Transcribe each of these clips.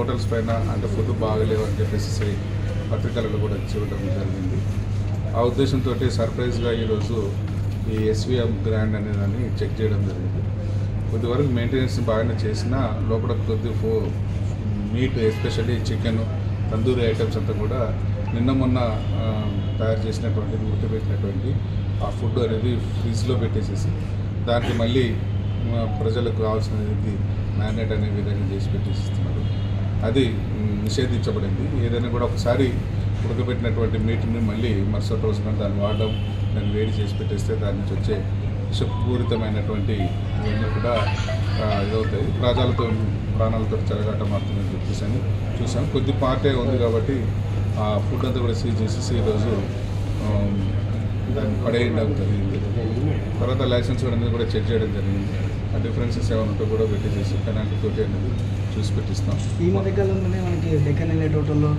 Hotels పైన అంటే food బాగలేవు అని చెప్పేసి పత్రికలలో కూడా చూడడం జరిగింది. ఆ ఉద్దేశంతో సర్ప్రైజ్గా ఈరోజు ఈ ఎస్విఎం గ్రాండ్ అనే దాన్ని చెక్ చేయడం జరిగింది. కొద్దివరకు మెయింటెనెన్స్ బాగానే చేసినా లోపల కొద్ది meet especially chicken tandoori items అంతా కూడా నిన్న మొన్న తయారు చేసినటువంటి ఉడకబెట్టినటువంటి ఆ ఫుడ్ అనేది ఫ్రిడ్జ్లో పెట్టేసేసి దానికి మళ్ళీ ప్రజలకు కావాల్సినది మ్యారినేట్ అనే విధంగా చేసి పెట్టేసిస్తున్నారు. అది నిషేధించబడింది. ఏదైనా కూడా ఒకసారి ఉడకబెట్టినటువంటి మీట్ని మళ్ళీ మరుసటి రోజున దాన్ని వాడడం, దాన్ని వేడి చేసి పెట్టేస్తే దాని నుంచి వచ్చే విషపూరితమైనటువంటి ఇవన్నీ కూడా ఇదవుతాయి. ప్రాణాలతో చెలగాట మారుతుందని చెప్పేసి అని చూసాం. కొద్ది పార్టీ ఉంది కాబట్టి ఆ ఫుడ్ అంతా కూడా సీజ్ చేసేసి ఈరోజు దాన్ని పడేయడం జరిగింది. తర్వాత లైసెన్స్ అనేది కూడా చెక్ చేయడం జరిగింది. ఆ డిఫరెన్సెస్ ఏమైనా ఉంటే కూడా పెట్టేసేసి పెనాల్టీ తోటి అనేది చూసి పెట్టిస్తాం. ఈ మధ్యకాలంలోనే మనకి డెక్కన్ ఎలైట్ హోటల్లో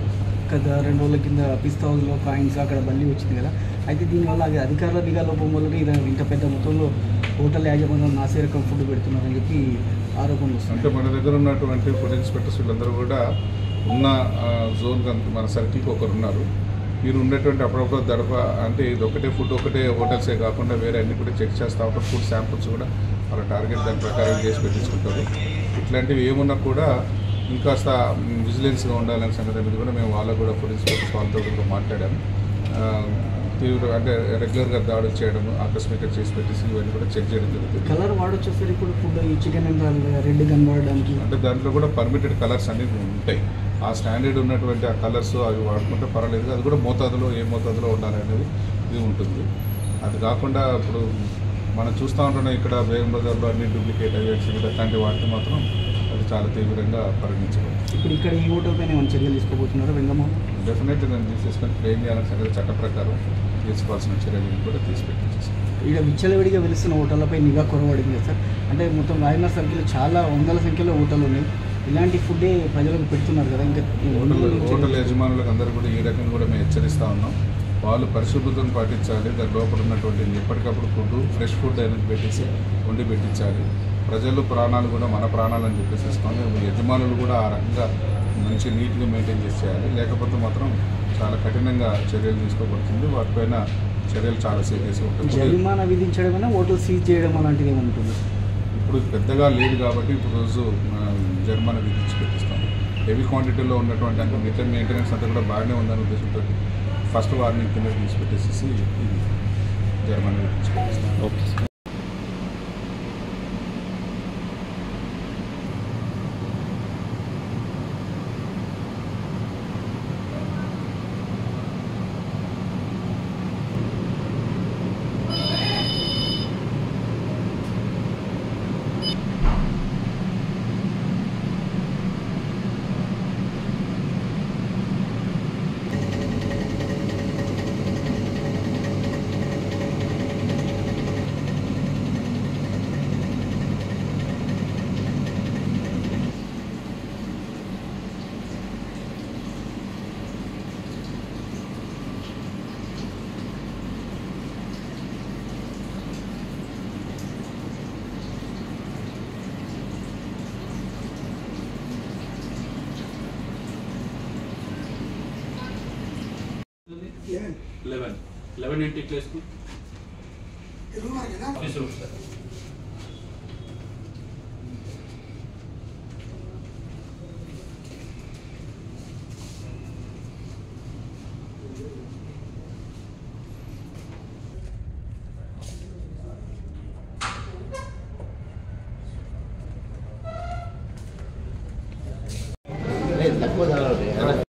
కదా 2 రోజుల కింద పిస్తా హౌస్లో కాయిన్స్ అక్కడ బండి వచ్చింది కదా. అయితే దీనివల్ల అది అధికారుల నిఘా లోపం వల్ల ఇలా ఇంత పెద్ద మొత్తంలో హోటల్ యాజమాన్యం నాసిరకం ఫుడ్ పెడుతున్నారని చెప్పి ఆరోపణలు వస్తున్నాయి. అంటే మన దగ్గర ఉన్నటువంటి ఫుడ్ ఇన్స్పెక్టర్స్ వీళ్ళందరూ కూడా ఉన్న జోన్ మన సర్కిల్కి ఒకరు ఉన్నారు. మీరు ఉండేటువంటి అప్పుడప్పుడు దడప అంటే ఇది ఒకటే ఫుడ్ ఒకటే హోటల్సే కాకుండా వేరే అన్ని కూడా చెక్ చేస్తూ ఉంటారు. ఫుడ్ శాంపుల్స్ కూడా వాళ్ళ టార్గెట్ దాని ప్రకారం చేసి పెట్టించుకుంటారు. ఇట్లాంటివి ఏమున్నా కూడా ఇంకాస్త విజిలెన్స్గా ఉండాలనే సంగతి మీద కూడా మేము వాళ్ళకు కూడా ఫుడ్ ఇన్స్పెక్టర్స్ వాళ్ళతో కూడా మాట్లాడాము. అంటే రెగ్యులర్గా దాడులు చేయడం, ఆకస్మిక చేసి పెట్టేసి ఇవన్నీ కూడా చెక్ చేయడం జరుగుతుంది. కలర్ వాడొచ్చు సార్ ఇప్పుడు ఫుడ్ చికెన్ రెడ్ కనబడడానికి? అంటే దాంట్లో కూడా పర్మిటెడ్ కలర్స్ అన్నీ ఉంటాయి. ఆ స్టాండర్డ్ ఉన్నటువంటి ఆ కలర్స్ అవి వాడుకుంటే పర్వాలేదు. అది కూడా మోతాదులో ఏ మోతాదులో ఉండాలి అనేది ఇది ఉంటుంది. అది కాకుండా ఇప్పుడు మనం చూస్తూ ఉంటున్నాం ఇక్కడ బేగం బజార్లో అన్ని డూప్లికేట్ అయ్యేసి అట్లాంటి వాటిని మాత్రం అది చాలా తీవ్రంగా పరిగణించవచ్చు. ఇప్పుడు ఇక్కడ ఈ హోటల్ పైన ఏమైనా చర్యలు తీసుకోబోతున్నారా వెంగమ్మ? డెఫినెట్గా నేను తీసేసుకొని క్లెయిమ్ చేయాలని సంగతి చట్ట ప్రకారం తీసుకోవాల్సిన చర్యలను కూడా తీసుకెట్టేసేసాను. ఇక్కడ విచ్చలవిడిగా వెలుస్తున్న హోటళ్లపై నిఘా కొరవడింది సార్. అంటే మొత్తం రాయనగర్ సర్కిల్ చాలా వందల సంఖ్యలో హోటళ్ళు ఉన్నాయి. ఇలాంటి ఫుడ్డే ప్రజలకు పెడుతున్నారు కదా. ఇంకా హోటల్ యజమానులకు అందరూ కూడా ఈ రకంగా కూడా మేము హెచ్చరిస్తూ ఉన్నాం. వాళ్ళు పరిశుభ్రతను పాటించాలి. దాని లోపల ఉన్నటువంటి ఎప్పటికప్పుడు ఫుడ్ ఫ్రెష్ ఫుడ్ అనేది పెట్టేసి వండి పెట్టించాలి. ప్రజలు ప్రాణాలు కూడా మన ప్రాణాలు అని చెప్పేసేసుకొని యజమానులు కూడా ఆ రకంగా మంచి నీట్గా మెయింటైన్ చేసి చేయాలి. లేకపోతే మాత్రం చాలా కఠినంగా చర్యలు తీసుకోబడుతుంది. వాటిపైన చర్యలు చాలా సీరియస్ ఉంటుంది. జరిమానా విధించడం హోటల్ సీజ్ చేయడం అలాంటిది ఏమంటుంది? ఇప్పుడు పెద్దగా లేదు కాబట్టి ఇప్పుడు రోజు జరిమానా విధించి పెట్టిస్తాం. హెవీ క్వాంటిటీలో ఉన్నటువంటి అంటే మిగతా మెయింటెనెన్స్ అంతా కూడా బాగానే ఉందనే ఉద్దేశంతో ఫస్ట్ వార్నింగ్ కింద తీసి పెట్టేసి ఇది జరిమానా విధించి పెట్టిస్తాం. ఓకే. Eleven entry class को 20 रुपये सर. तक